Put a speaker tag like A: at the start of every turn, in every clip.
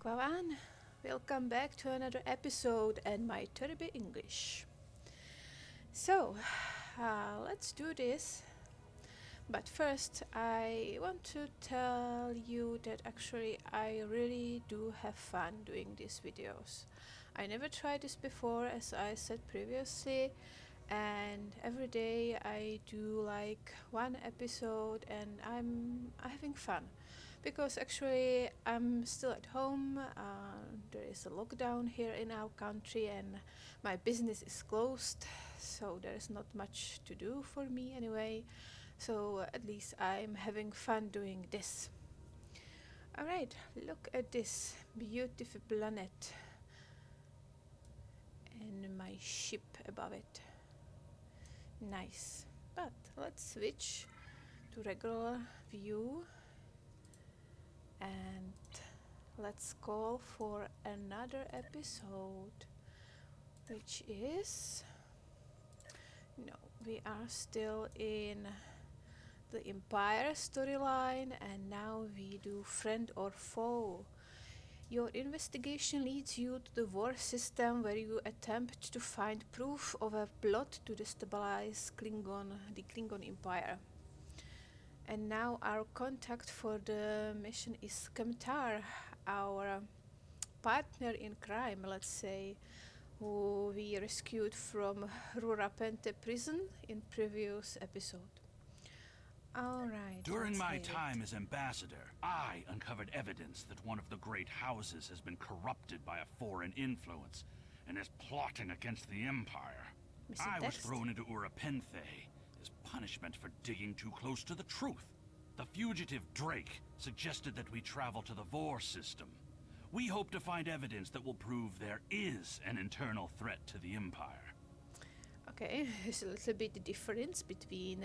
A: Kwawan, welcome back to another episode and my terrible English. So, let's do this. But first, I want to tell you that actually I really do have fun doing these videos. I never tried this before, as I said previously, and every day I do like one episode and I'm having fun because actually I'm still at home. There is a lockdown here in our country and my business is closed, so there is not much to do for me anyway. So at least I'm having fun doing this. Alright, look at this beautiful planet and my ship above it. Nice. But let's switch to regular view and let's call for another episode, which is no, we are still in the Empire storyline, and now we do friend or foe. Your investigation leads you to the war system where you attempt to find proof of a plot to destabilize the Klingon Empire. And now our contact for the mission is Kemtar, our partner in crime, let's say, who we rescued from Rurapente prison in previous episode. Alright.
B: During my time as ambassador, I uncovered evidence that one of the great houses has been corrupted by a foreign influence and is plotting against the Empire. I was thrown into Urapenthe as punishment for digging too close to the truth. The fugitive Drake suggested that we travel to the Vor system. We hope to find evidence that will prove there is an internal threat to the Empire.
A: Okay, there's a little bit difference between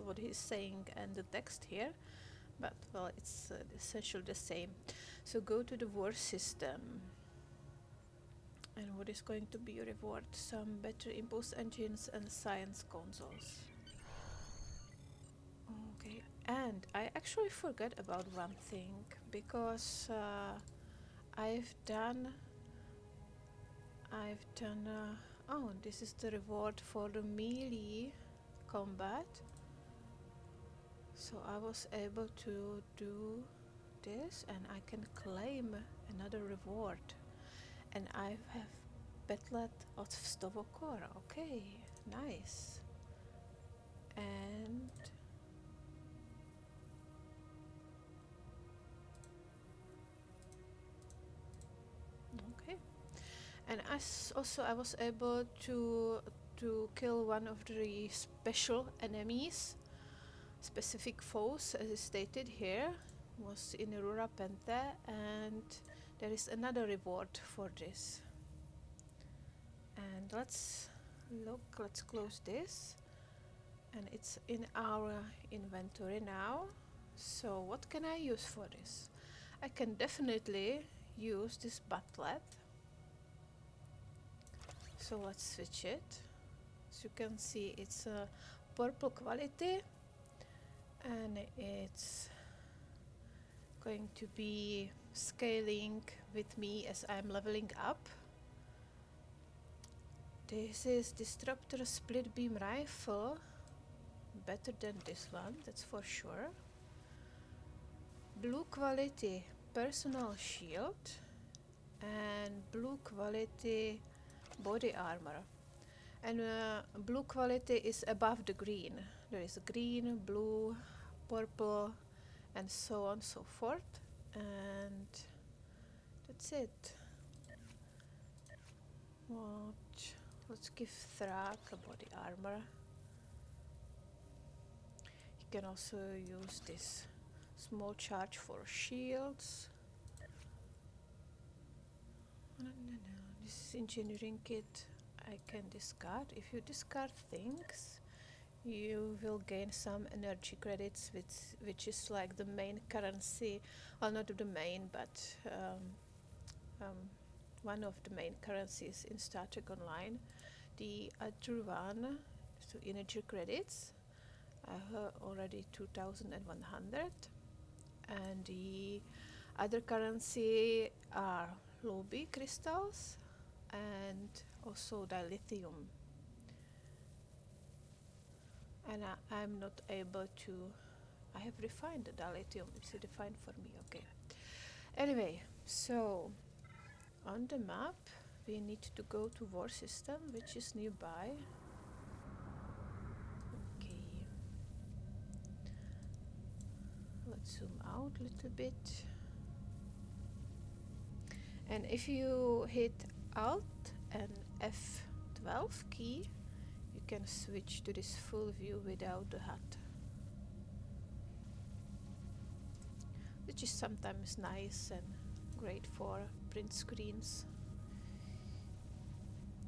A: what he's saying and the text here, but well, it's essentially the same. So go to the war system. And what is going to be your reward? Some better impulse engines and science consoles. Okay, and I actually forgot about one thing because I've done. Oh, this is the reward for the melee combat. So I was able to do this and I can claim another reward. And I have Betlet of Stovokor. Okay, nice. And okay. And I was able to kill one of the special enemies, specific foes, as is stated here, was in Aurora Pente, and there is another reward for this. And let's close this, and it's in our inventory now. So what can I use for this? I can definitely use this butlet. So let's switch it. As you can see, it's a purple quality and it's going to be scaling with me as I'm leveling up. This is Disruptor Split Beam Rifle, better than this one, that's for sure. Blue quality personal shield and blue quality body armor, and blue quality is above the green. There is green, blue, purple, and so on so forth, and that's it. Let's give Thrak a body armor. You can also use this small charge for shields. No. This is engineering kit I can discard. If you discard things, you will gain some energy credits, which is like the main currency. Well, not the main, but one of the main currencies in Star Trek Online. The other one, so energy credits, I have already 2,100, and the Other currency are ruby crystals and also dilithium. And I'm not able to. I have refined the dilithium. It's defined for me. Okay. Anyway, so on the map we need to go to war system, which is nearby. Okay. Let's zoom out a little bit. And if you hit Alt and F12 key, you can switch to this full view without the HUD, which is sometimes nice and great for print screens.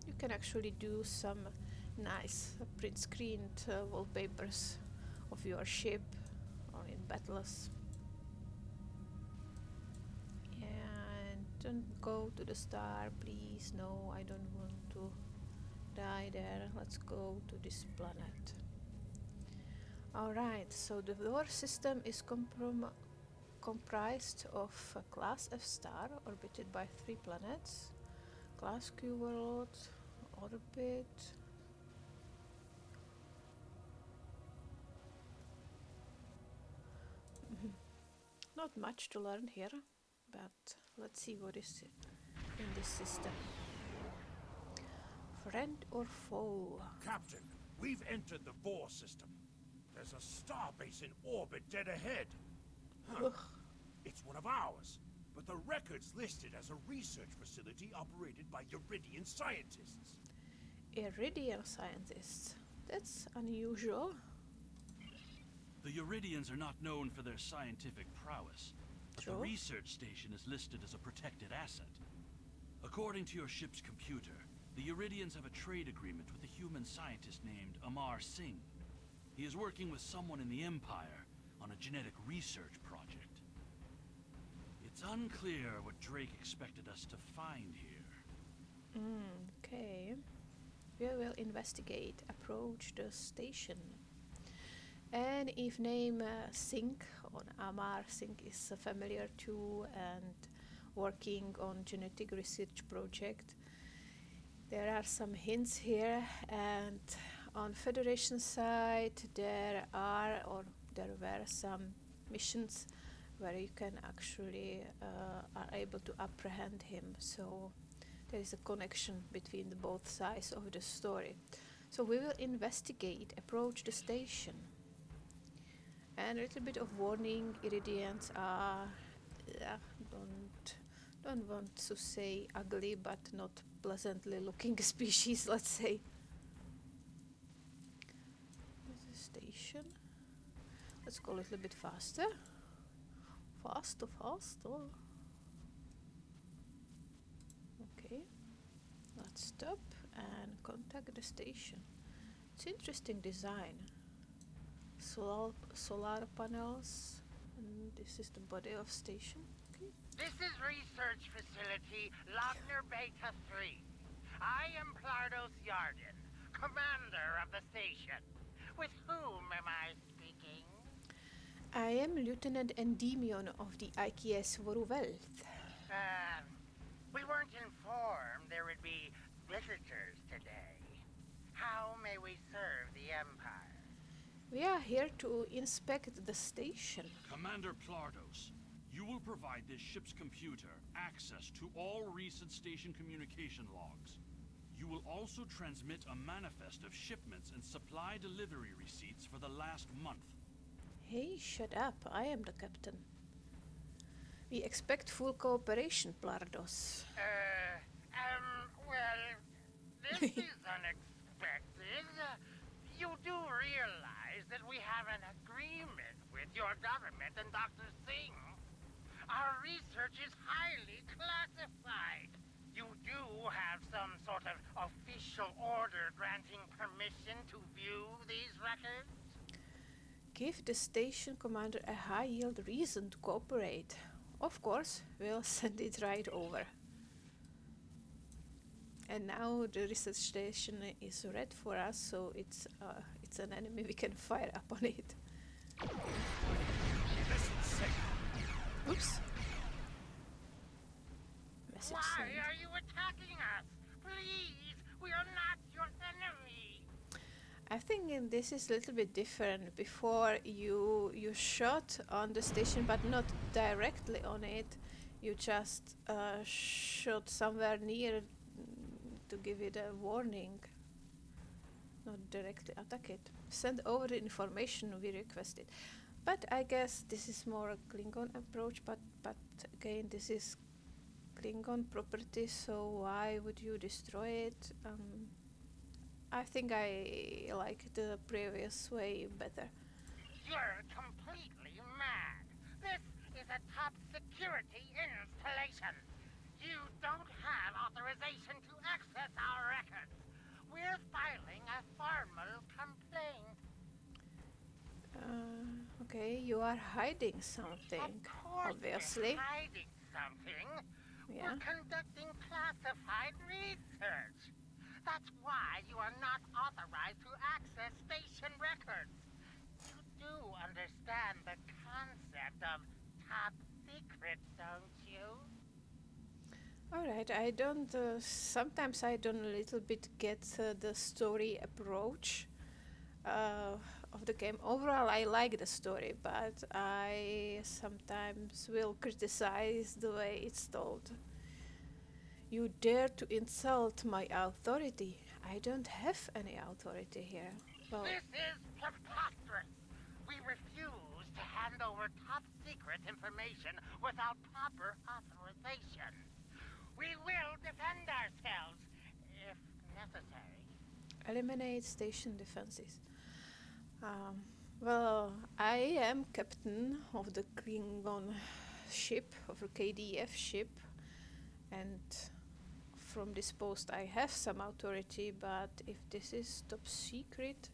A: You can actually do some nice print screen wallpapers of your ship or in battles. And don't go to the star, please. No, I don't want to die there. Let's go to this planet. Alright, so the war system is comprised of a class F star orbited by 3 planets, class Q world, orbit. Not much to learn here, but let's see what is in this system. Friend or foe?
C: Captain, we've entered the Vor system. There's a starbase in orbit dead ahead. Huh. It's one of ours, but the record's listed as a research facility operated by Iridian scientists.
A: Iridian scientists? That's unusual.
B: The Iridians are not known for their scientific prowess, but
A: True.
B: the research station is listed as a protected asset. According to your ship's computer, the Iridians have a trade agreement with a human scientist named Amar Singh. He is working with someone in the Empire on a genetic research project. It's unclear what Drake expected us to find here.
A: Okay. We will investigate. Approach the station. And if name Singh or Amar Singh is familiar too and working on genetic research project, there are some hints here. And on Federation side there were some missions where you can actually are able to apprehend him. So there is a connection between the both sides of the story. So we will investigate, approach the station. And a little bit of warning, Iridians are, don't want to say ugly, but not pleasantly looking species, let's say. There's a station. Let's go a little bit faster. Faster. Okay. Let's stop and contact the station. It's interesting design. Solar panels, and this is the body of station. Okay.
D: This is research facility Logner Beta 3. I am Plardos Yarden, commander of the station. With whom am I speaking?
A: I am Lieutenant Endymion of the IKS Voruvelt.
D: We weren't informed there would be visitors today. How may we serve the Empire?
A: We are here to inspect the station.
B: Commander Plardos, you will provide this ship's computer access to all recent station communication logs. You will also transmit a manifest of shipments and supply delivery receipts for the last month.
A: Hey, shut up. I am the captain. We expect full cooperation, Plardos.
D: Well, this is unexpected. You do realize that we have an agreement with your government and Dr. Singh. Our research is highly classified. You do have some sort of official order granting permission to view these records?
A: Give the station commander a high-yield reason to cooperate. Of course, we'll send it right over. And now the research station is red for us, so it's an enemy. We can fire upon it.
C: Listen, Singh.
A: Oops. message
D: Why
A: sent.
D: are you attacking us? Please, we are not your enemy.
A: I think this is a little bit different. Before you shot on the station, but not directly on it. You just shot somewhere near to give it a warning. Not directly attack it. Send over the information we requested. But I guess this is more a Klingon approach. But again, this is Klingon property, so why would you destroy it? I think I like the previous way better.
D: You're completely mad. This is a top security installation. You don't have authorization to access our records. We're filing a formal complaint.
A: Okay, you are hiding something,
D: Of course
A: obviously.
D: we're hiding something.
A: Yeah.
D: We're conducting classified research. That's why you are not authorized to access station records. You do understand the concept of top secret, don't you?
A: Alright, I don't, sometimes I don't a little bit get the story approach of the game. Overall, I like the story, but I sometimes will criticize the way it's told. You dare to insult my authority. I don't have any authority here. Well,
D: This is preposterous. We refuse to hand over top secret information without proper authorization. We will defend ourselves if necessary.
A: eliminate station defenses. Well, I am captain of the Klingon ship, of a KDF ship, and from this post I have some authority, but if this is top secret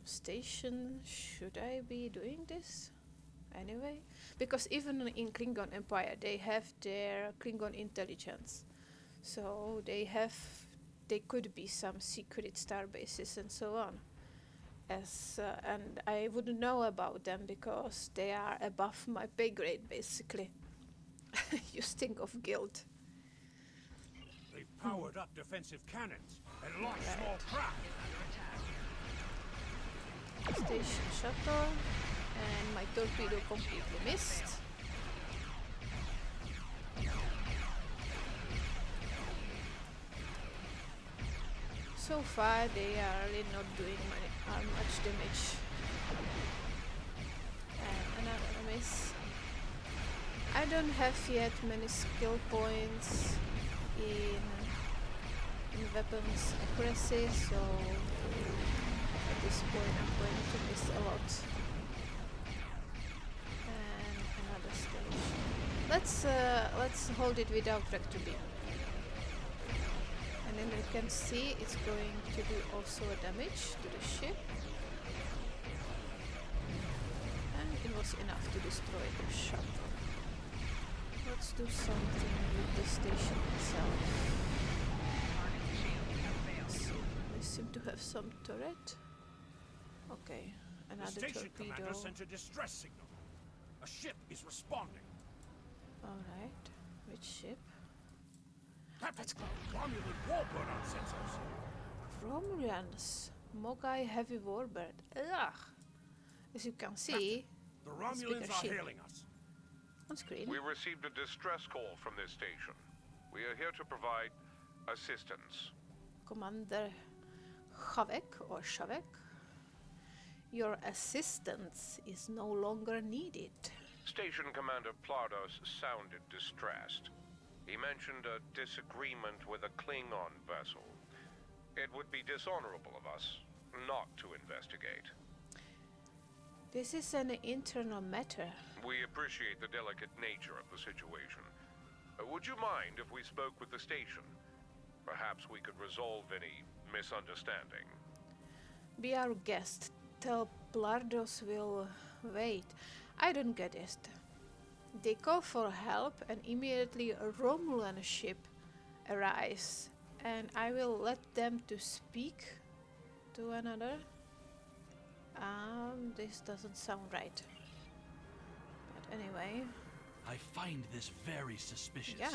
A: station, should I be doing this anyway? Because even in Klingon Empire they have their Klingon intelligence, so they could be some secret star bases and so on. And I wouldn't know about them because they are above my pay grade, basically. You stink of guilt.
C: They've powered up defensive cannons and launched small craft.
A: Station shuttle, and my torpedo completely missed. So far they are really not doing much damage. And another miss. I don't have yet many skill points in weapons accuracy, so at this point I'm going to miss a lot. And another stage. Let's hold it without reactor beam. And then you can see it's going to do also a damage to the ship. And it was enough to destroy the shuttle. Let's do something with the station itself. They seem to have some turret. Okay,
C: The
A: another
C: station
A: torpedo.
C: commander sent a distress signal. A ship is responding.
A: Alright, which ship?
C: That's Romulan warbird on sensors.
A: Romulans. Mogai heavy warbird. Ugh. As you can see,
C: The
A: It's bigger
C: Romulans are
A: ship.
C: hailing us.
A: on screen.
E: We received a distress call from this station. We are here to provide assistance.
A: Commander Havek or Shavek. Your assistance is no longer needed.
E: Station Commander Plardos sounded distressed. He mentioned a disagreement with a Klingon vessel. It would be dishonorable of us not to investigate.
A: This is an internal matter.
E: We appreciate the delicate nature of the situation. Would you mind if we spoke with the station? Perhaps we could resolve any misunderstanding.
A: Be our guest. Tell Plardos will wait. I don't get it. They call for help and immediately a Romulan ship arrives. And I will let them to speak to another. This doesn't sound right. But anyway,
B: I find this very suspicious.
A: Yeah.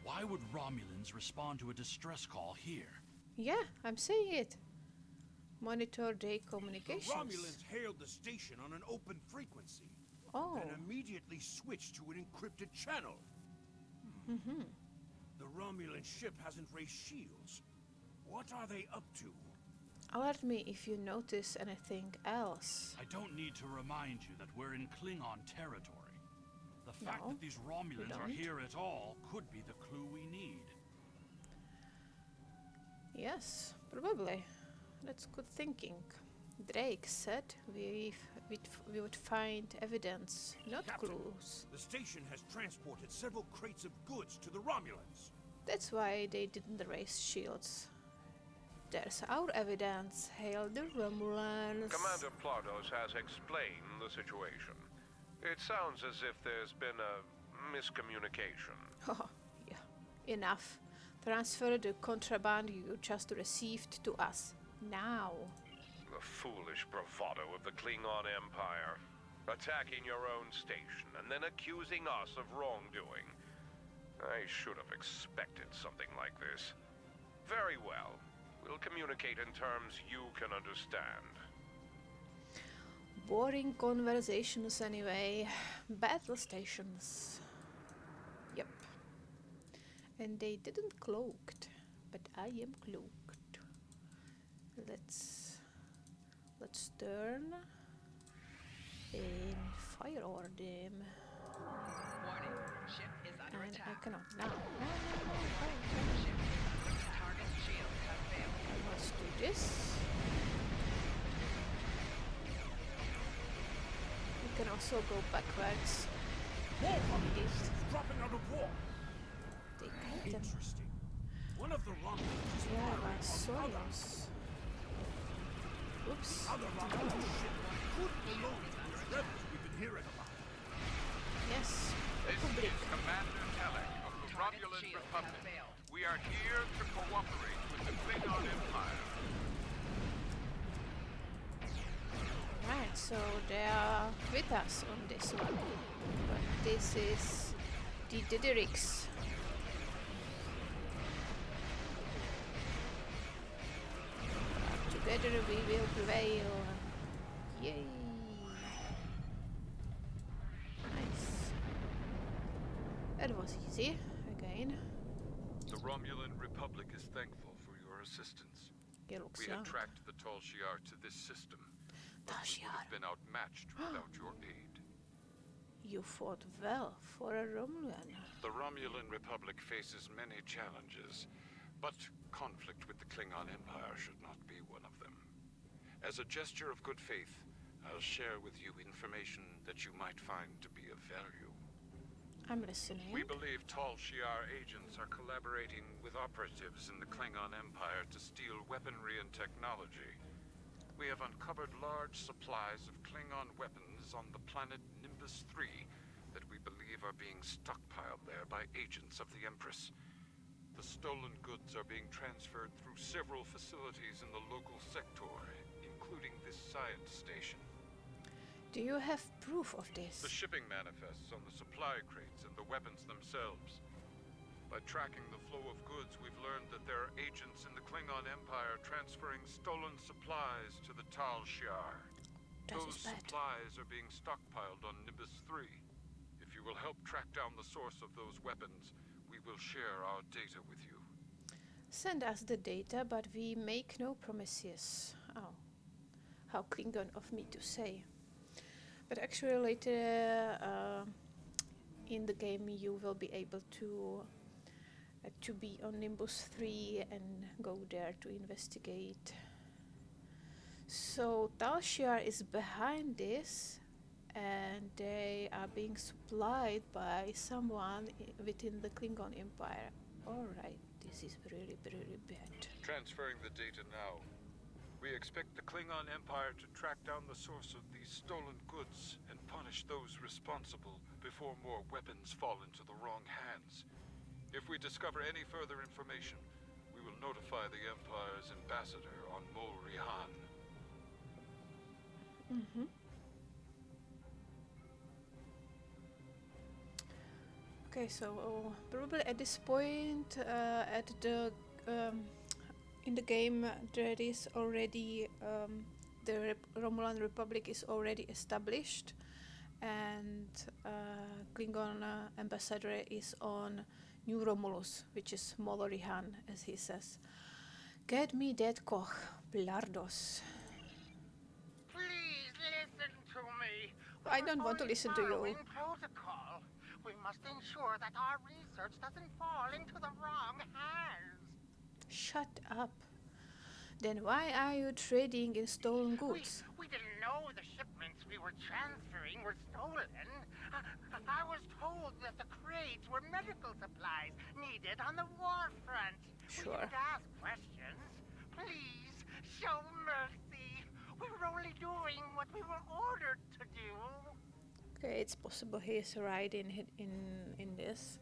B: Why would Romulans respond to a distress call here?
A: Yeah, I'm saying it. Monitor day
C: The
A: communications.
C: Romulans hailed the station on an open frequency,
A: Oh.
C: then immediately switched to an encrypted channel.
A: Mm-hmm.
C: The Romulan ship hasn't raised shields. What are they up to?
A: Alert me if you notice anything else.
B: I don't need to remind you that we're in Klingon territory. The fact
A: No,
B: that these Romulans are
A: don't.
B: here at all could be the clue we need.
A: Yes, probably. That's good thinking. Drake said we would find evidence, not
C: Captain,
A: clues.
C: the station has transported several crates of goods to the Romulans.
A: That's why they didn't raise shields. There's our evidence. Hail the Romulans.
E: Commander Plardos has explained the situation. It sounds as if there's been a miscommunication.
A: Oh, yeah. Enough. Transfer the contraband you just received to us. Now.
E: The foolish bravado of the Klingon Empire. Attacking your own station and then accusing us of wrongdoing. I should have expected something like this. Very well. We'll communicate in terms you can understand.
A: Boring conversations anyway. Battle stations. Yep. And they didn't cloaked, but I am cloaked. Let's turn and fire on them.
F: Warning, ship is under
A: And I
F: attack.
A: cannot now. No.
F: Ship target shield has failed.
A: Let's do this. We can also go backwards.
C: More Romulans dropping out of war.
A: They got them.
C: Interesting. One of the Romulans is
A: Yeah,
C: firing
A: by
C: on the other.
A: Soyuz. Oops.
C: Other Romulan ship could belong to those rebels we've been hearing about.
A: Yes.
G: This
A: Republic.
G: is Commander Telek of the
F: Target
G: Romulan
F: shield
G: Republic.
F: has failed.
G: We are here to cooperate with the Klingon Empire.
A: Right, so they are with us on this one. But this is the Diderix. Together we will prevail. Yay! Nice. That was easy, again.
H: The Romulan Republic is thankful for your assistance.
A: He looks
H: We
A: young.
H: had tracked the Tal Shiar to this system, but
A: Tal
H: we would
A: Shiar.
H: have been outmatched without your aid.
A: You fought well for a Romulan.
H: The Romulan Republic faces many challenges, but conflict with the Klingon Empire should not be one of them. As a gesture of good faith, I'll share with you information that you might find to be of value.
A: I'm listening.
H: We believe Tal Shiar agents are collaborating with operatives in the Klingon Empire to steal weaponry and technology. We have uncovered large supplies of Klingon weapons on the planet Nimbus 3 that we believe are being stockpiled there by agents of the Empress. The stolen goods are being transferred through several facilities in the local sector, including this science station.
A: Do you have proof of this?
H: The shipping manifests on the supply crates and the weapons themselves. By tracking the flow of goods, we've learned that there are agents in the Klingon Empire transferring stolen supplies to the Tal Shiar.
A: That
H: Those
A: is bad.
H: supplies are being stockpiled on Nimbus 3. If you will help track down the source of those weapons, we will share our data with you.
A: Send us the data, but we make no promises. Oh, how Klingon of me to say. But actually later in the game you will be able to be on Nimbus 3 and go there to investigate. So Tal Shiar is behind this, and they are being supplied by someone within the Klingon Empire. Alright, this is really, really bad.
H: Transferring the data now. We expect the Klingon Empire to track down the source of these stolen goods and punish those responsible before more weapons fall into the wrong hands. If we discover any further information, we will notify the Empire's ambassador on Mol Rihan.
A: Okay, so probably at this point, at the in the game, there is already the Romulan Republic is already established, and Klingon ambassador is on New Romulus, which is Molorihan, as he says. Get me that Koch, Blardos.
D: Please listen to me.
A: I don't want to listen to you.
D: Following protocol. We must ensure that our research doesn't fall into the wrong hands.
A: Shut up. Then why are you trading in stolen goods?
D: We didn't know the shipments we were transferring were stolen. I was told that the crates were medical supplies needed on the war front.
A: Sure.
D: We didn't ask questions. Please, show mercy. We were only doing what we were ordered to do.
A: Okay, it's possible he is right in this.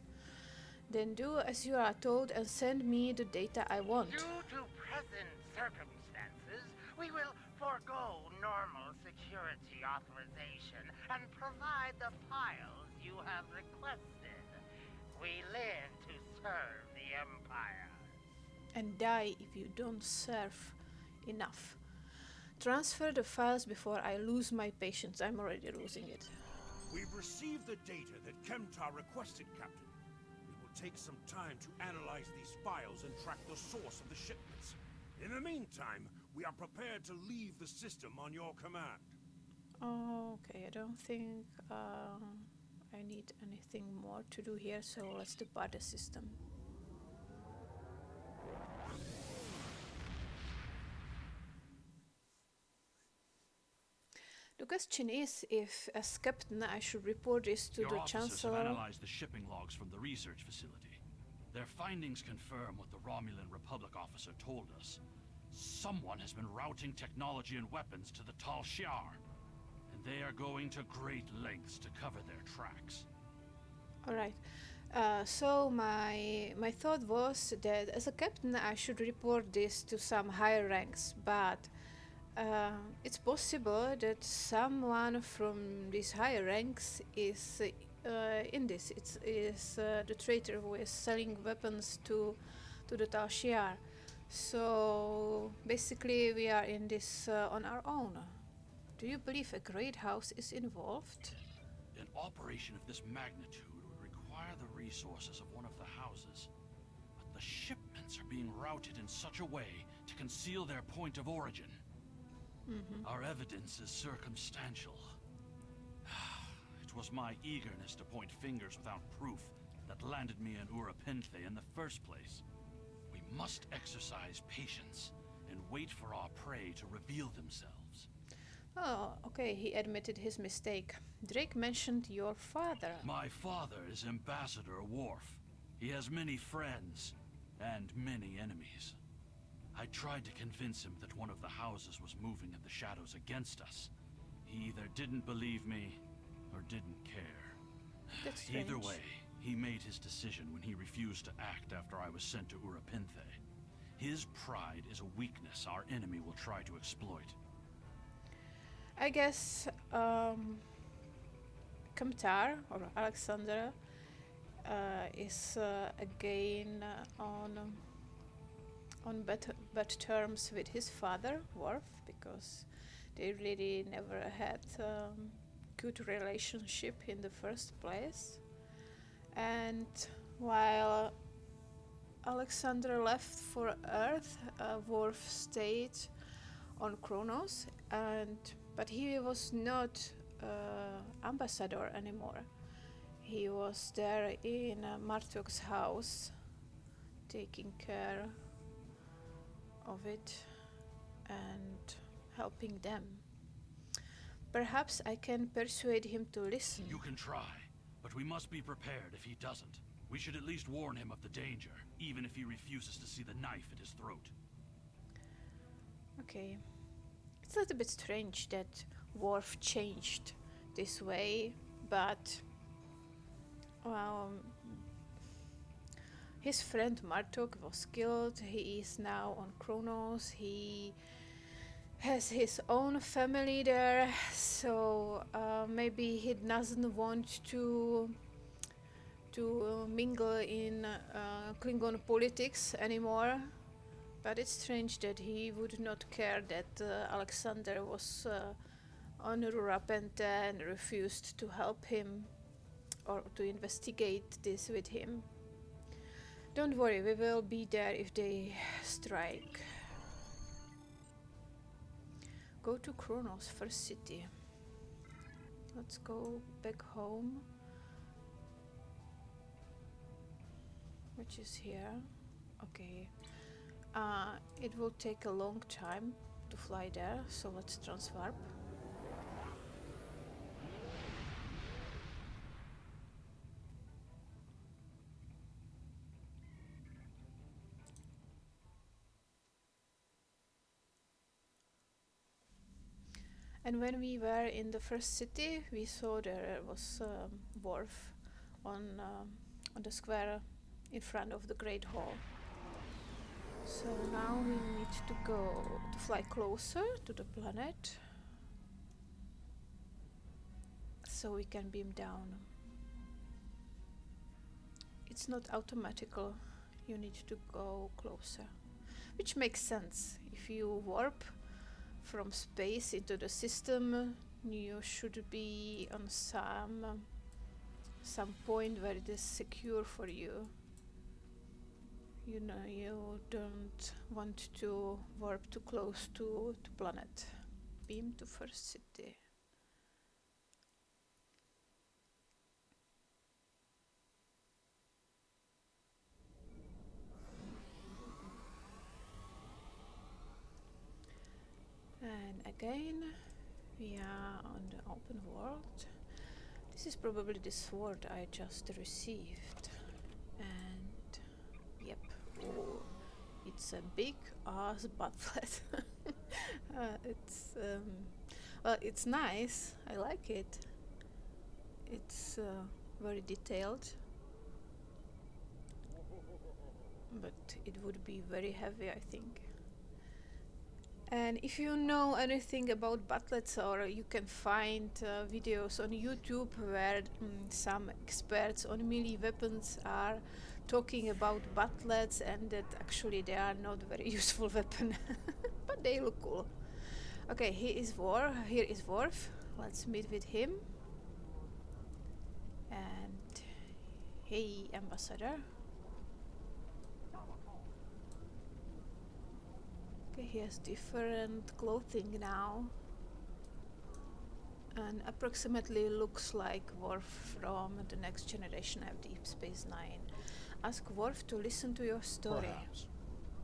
A: Then do as you are told and send me the data I want.
D: Due to present circumstances, we will forego normal security authorization and provide the files you have requested. We live to serve the Empire.
A: And die if you don't serve enough. Transfer the files before I lose my patience. I'm already losing it.
C: We've received the data that Kemtar requested, Captain. We will take some time to analyze these files and track the source of the shipments. In the meantime, we are prepared to leave the system on your command.
A: Okay, I don't think I need anything more to do here, so let's depart the system. The question is if, as captain, I should report this to
B: Your
A: the
B: officers
A: Chancellor.
B: have analyzed the shipping logs from the research facility. Their findings confirm what the Romulan Republic officer told us. Someone has been routing technology and weapons to the Tal Shiar, and they are going to great lengths to cover their tracks.
A: All right. So my thought was that as a captain I should report this to some higher ranks, but it's possible that someone from these higher ranks is in this. It is the traitor who is selling weapons to the Tal Shiar. So basically we are in this on our own. Do you believe a great house is involved?
B: An operation of this magnitude would require the resources of one of the houses. But the shipments are being routed in such a way to conceal their point of origin. Our evidence is circumstantial. It was my eagerness to point fingers without proof that landed me in Urapinthe in the first place. We must exercise patience and wait for our prey to reveal themselves.
A: Oh, okay, he admitted his mistake. Drake mentioned your father.
B: My father is Ambassador Worf. He has many friends and many enemies. I tried to convince him that one of the houses was moving in the shadows against us. He either didn't believe me or didn't care.
A: That's strange.
B: Either way, he made his decision when he refused to act after I was sent to Urapinthe. His pride is a weakness our enemy will try to exploit.
A: I guess Kamtar or Alexander is again on bad terms with his father Worf, because they really never had good relationship in the first place. And while Alexander left for Earth, Worf stayed on Kronos, but he was not ambassador anymore. He was there in Martok's house, taking care of it and helping them. Perhaps I can persuade him to listen.
B: You can try, but we must be prepared if he doesn't. We should at least warn him of the danger, even if he refuses to see the knife at his throat.
A: Okay. It's a little bit strange that Worf changed this way, but his friend Martok was killed. He is now on Kronos. He has his own family there, so maybe he doesn't want to to mingle in Klingon politics anymore. But it's strange that he would not care that Alexander was on Rurapente and refused to help him or to investigate this with him. Don't worry, we will be there if they strike. Go to Kronos, first city. Let's go back home, which is here. Okay. It will take a long time to fly there, so let's transwarp. And when we were in the first city, we saw there was a wharf on the square in front of the Great Hall. So now we need to go to fly closer to the planet so we can beam down. It's not automatical, you need to go closer, which makes sense. If you warp from space into the system, you should be on some point where it is secure for you. You know, you don't want to warp too close to planet. Beam to first city. And again, we are on the open world. This is probably the sword I just received. And yep, oh, it's a big ass buttlet. Well, it's nice. I like it. It's very detailed, but it would be very heavy, I think. And if you know anything about butlets, or you can find videos on YouTube where some experts on melee weapons are talking about butlets, and that actually they are not very useful weapon, but they look cool. Okay, here is Worf. Let's meet with him. And hey, Ambassador. Okay, he has different clothing now, and approximately looks like Worf from the Next Generation of Deep Space Nine. Ask Worf to listen to your story.
I: Perhaps.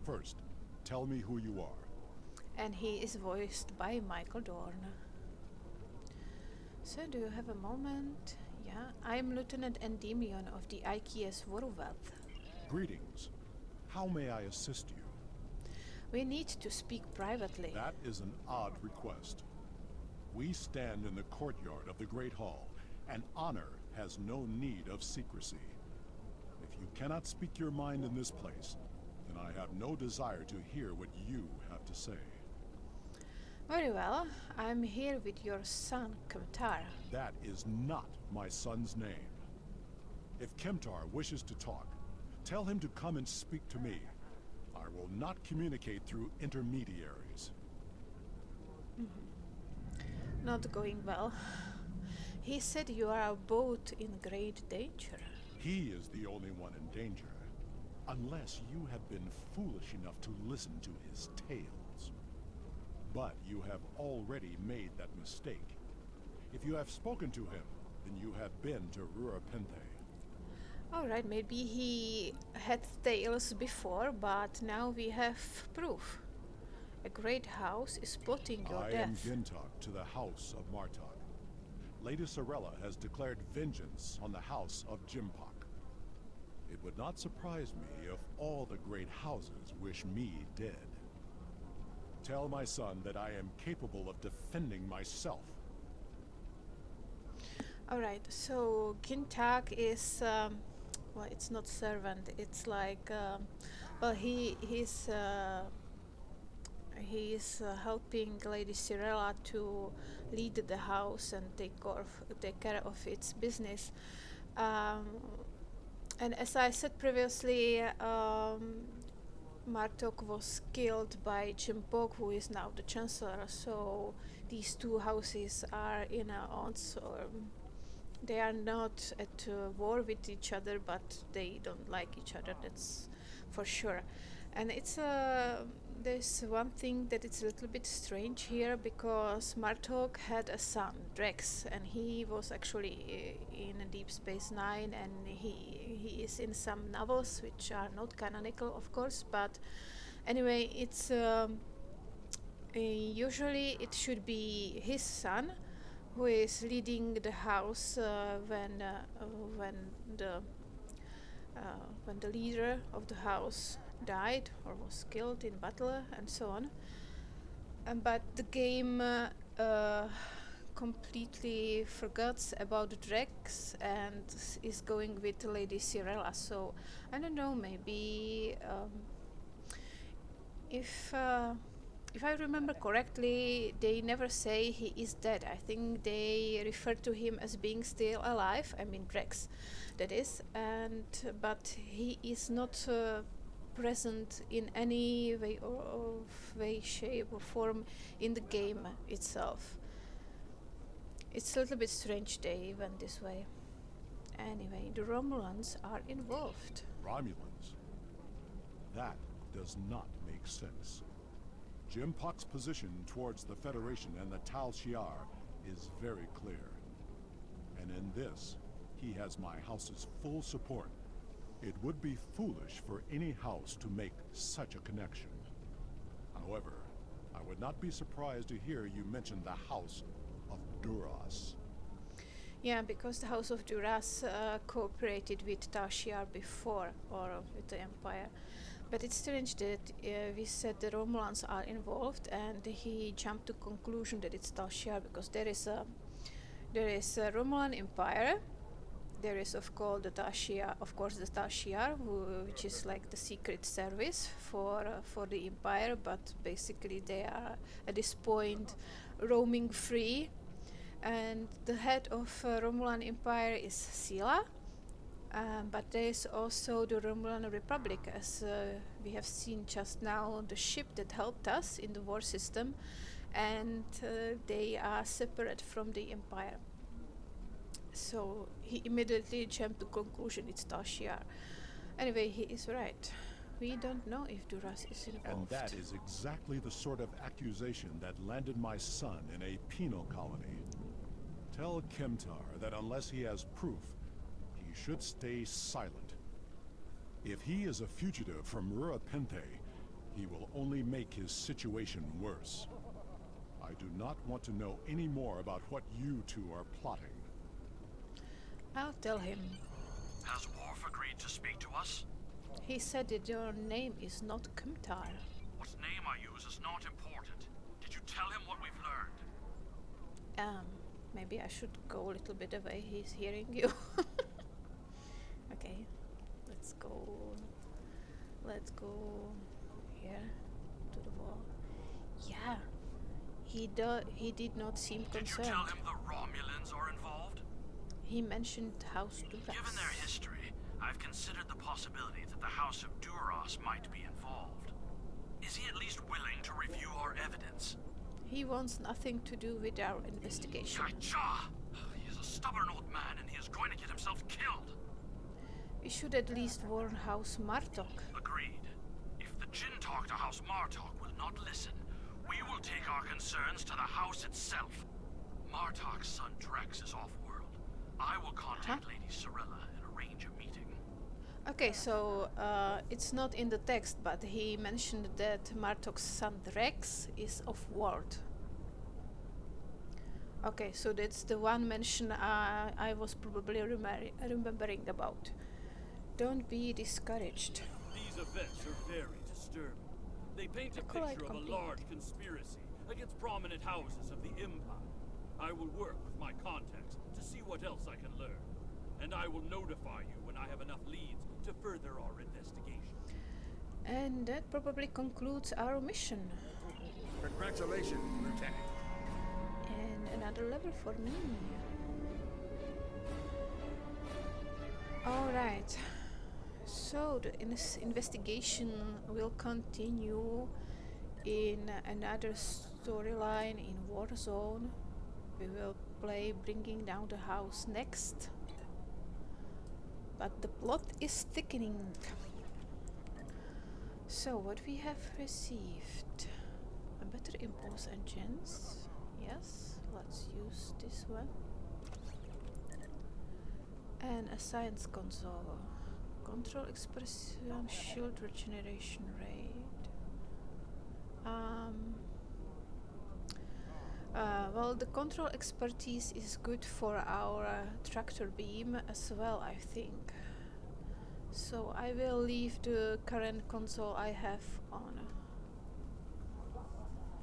I: First, tell me who you are.
A: And he is voiced by Michael Dorn. So, do you have a moment? Yeah, I'm Lieutenant Endymion of the IKS Vorwelt.
I: Greetings. How may I assist you?
A: We need to speak privately.
I: That is an odd request. We stand in the courtyard of the Great Hall, and honor has no need of secrecy. If you cannot speak your mind in this place, then I have no desire to hear what you have to say.
A: Very well. I'm here with your son, Kemtar.
I: That is not my son's name. If Kemtar wishes to talk, tell him to come and speak to me. I will not communicate through intermediaries.
A: Not going well. He said you are both in great danger.
I: He is the only one in danger, unless you have been foolish enough to listen to his tales. But you have already made that mistake. If you have spoken to him, then you have been to Rurapente.
A: Alright, maybe he had tales before, but now we have proof. A great house is plotting your death.
I: I am Gintok to the House of Martok. Lady Sorella has declared vengeance on the House of Jimpok. It would not surprise me if all the great houses wish me dead. Tell my son that I am capable of defending myself.
A: Alright, so Gintak is, well, it's not servant, it's like, well, he's helping Lady Sorella to lead the house and take care of its business. And as I said previously, Martok was killed by Jimpok, who is now the Chancellor. So these two houses are in odds, or they are not at war with each other, but they don't like each other. That's for sure. And it's there's one thing that it's a little bit strange here, because Martok had a son, Drex, and he was actually in a Deep Space Nine, and he is in some novels which are not canonical, of course. But anyway, it's usually it should be his son who is leading the house when the when the leader of the house died or was killed in battle and so on. But the game completely forgets about Drex and is going with Lady Cirella. So I don't know, maybe if I remember correctly, they never say he is dead. I think they refer to him as being still alive. I mean Drex, that is, and but he is not present in any way or way, shape or form in the game itself. It's a little bit strange they went this way. Anyway, the Romulans are involved.
I: Romulans? That does not make sense. Jimpok's position towards the Federation and the Tal Shiar is very clear. And in this, he has my house's full support. It would be foolish for any house to make such a connection. However, I would not be surprised to hear you mention the House of Duras.
A: Yeah, because the House of Duras cooperated with Tal Shiar before, or with the Empire. But it's strange that we said the Romulans are involved, and he jumped to conclusion that it's Tal Shiar, because there is a Romulan Empire. There is of course the Tal Shiar, which is like the secret service for the Empire. But basically they are at this point roaming free, and the head of Romulan Empire is Sila. But there is also the Romulan Republic, as we have seen just now, the ship that helped us in the war system, and they are separate from the Empire. So he immediately jumped to conclusion it's Tal Shiar. Anyway, he is right. We don't know if Duras is involved.
I: And that is exactly the sort of accusation that landed my son in a penal colony. Tell Kemtar that unless he has proof, he should stay silent. If he is a fugitive from Rurapente, he will only make his situation worse. I do not want to know any more about what you two are plotting.
A: I'll tell him.
B: Has Worf agreed to speak to us?
A: He said that your name is not Kemtar.
B: What name I use is not important. Did you tell him what we've learned?
A: Maybe I should go a little bit away. He's hearing you. Okay, let's go. Let's go here to the wall. Yeah, he did not seem concerned.
B: Did you tell him the Romulans are involved?
A: He mentioned House Duras.
B: Given their history, I've considered the possibility that the House of Duras might be involved. Is he at least willing to review our evidence?
A: He wants nothing to do with our investigation.
B: Cha! He is a stubborn old man, and he is going to get himself killed.
A: We should at least warn House Martok.
B: Agreed. If the Jinn talk to House Martok will not listen, we will take our concerns to the house itself. Martok's son Drex is off-world. I will contact Lady Cirella and arrange a meeting.
A: Okay, so it's not in the text, but he mentioned that Martok's son Drex is off-world. Okay, so that's the one mention I was probably remembering about. Don't be discouraged.
J: These events are very disturbing. They paint a picture of a large conspiracy against prominent houses of the Empire. I will work with my contacts to see what else I can learn. And I will notify you when I have enough leads to further our investigation.
A: And that probably concludes our mission.
C: Congratulations, Lieutenant.
A: And another level for me. Alright. So the investigation will continue in another storyline in Warzone. We will play Bringing Down the House next. But the plot is thickening. So what we have received? A better impulse engines. Yes, let's use this one. And a science console. Control expression, shield regeneration rate. Well, the control expertise is good for our tractor beam as well, I think. So I will leave the current console I have on.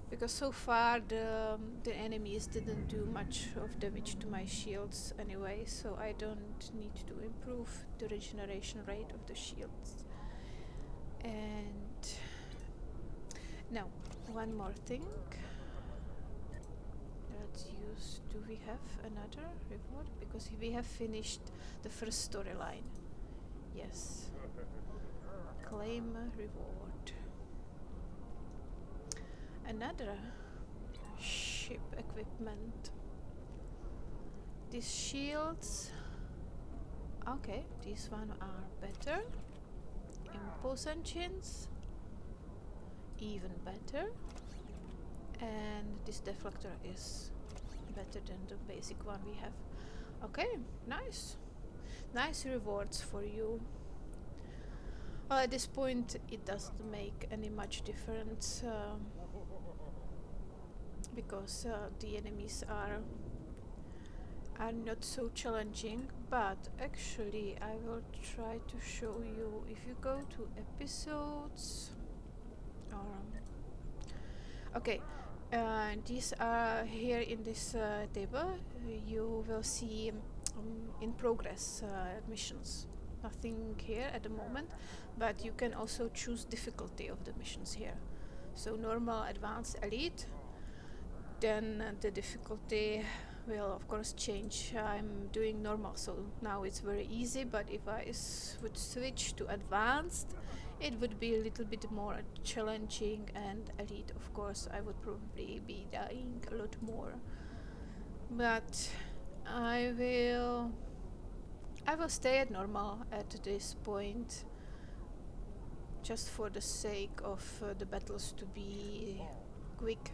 A: Because so far the enemies didn't do much of damage to my shields anyway, so I don't need to improve the regeneration rate of the shields. And now, one more thing. Let's use, do we have another reward? Because we have finished the first storyline. Yes. Claim reward. Another ship equipment. These shields, okay, these one are better. Impulse engines, even better. And this deflector is better than the basic one we have. Okay, nice. Nice rewards for you. Well, at this point it doesn't make any much difference. Because the enemies are not so challenging, but actually I will try to show you. If you go to episodes, okay, these are here in this table. You will see in progress missions. Nothing here at the moment, but you can also choose difficulty of the missions here. So normal, advanced, elite. Then the difficulty will of course change. I'm doing normal, so now it's very easy, but if I would switch to advanced, it would be a little bit more challenging, and elite, of course, I would probably be dying a lot more. But I will stay at normal at this point, just for the sake of the battles to be quick.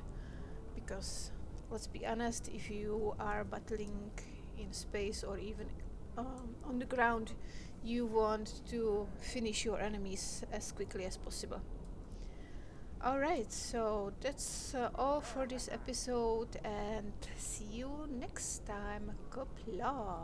A: Because let's be honest, if you are battling in space or even on the ground, you want to finish your enemies as quickly as possible. Alright, so that's all for this episode, and see you next time. Kopla!